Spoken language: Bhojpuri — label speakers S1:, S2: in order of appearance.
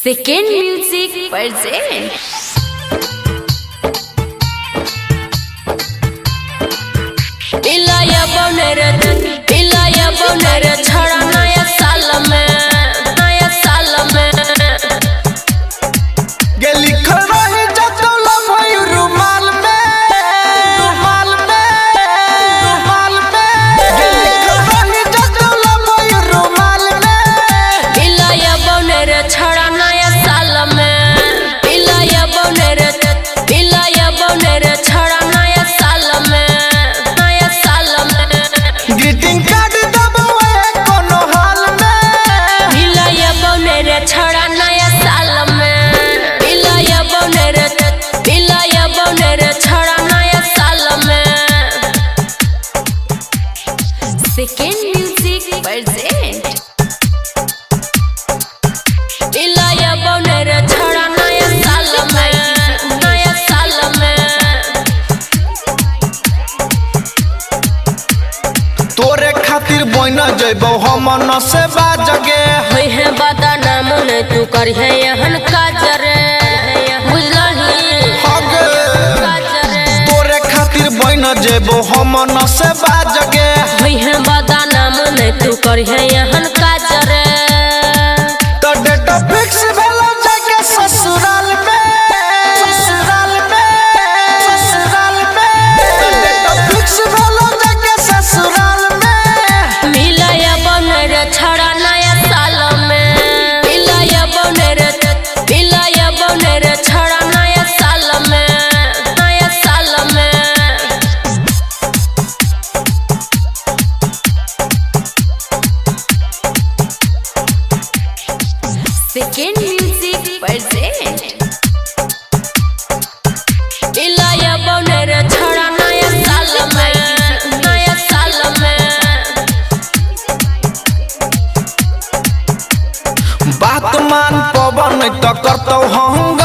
S1: सेकेंड म्यूजिक प्रेजेंट इलाया बोनेर छड़ा नया साल में
S2: गेली खरही जतौला भई रुमाल में गेली खरही जतौला भई रुमाल में
S1: इलाया बोनेर छड़ा नया साल में इलाया बोनेर छड़ा नया साल में
S2: ग्रीटिंग कार्ड दबवे कोनो हाल में
S1: इलाया बोनेर छड़ा नया साल में इलाया बोनेर छड़ा नया साल में सेकेंड म्यूजिक प्रेजेंट इलाया बोनेर छड़ा नया साल में
S2: तोरे खातिर बन जइबो हम न से बाजगे
S1: होई है बादा नाम ने तू करिहे यहन काजरे बुझलही
S2: हगे
S1: काजरे
S2: तोरे खातिर बन जइबो हम न से बाजगे
S1: होई है बादा नाम ने तू करिहे यहन काजरे
S2: तो डेट फिक्स भेलो जाके ससुराल में तो डेट फिक्स भेलो जाके ससुराल में
S1: इलाया बोनेर छड़ा नया साल में इलाया बोनेर छड़ा नया साल में सेकेंड म्यूजिक प्रेजेंट इलाया बोनेर छड़ा नया साल में
S2: बात मान पवन तो करतो हम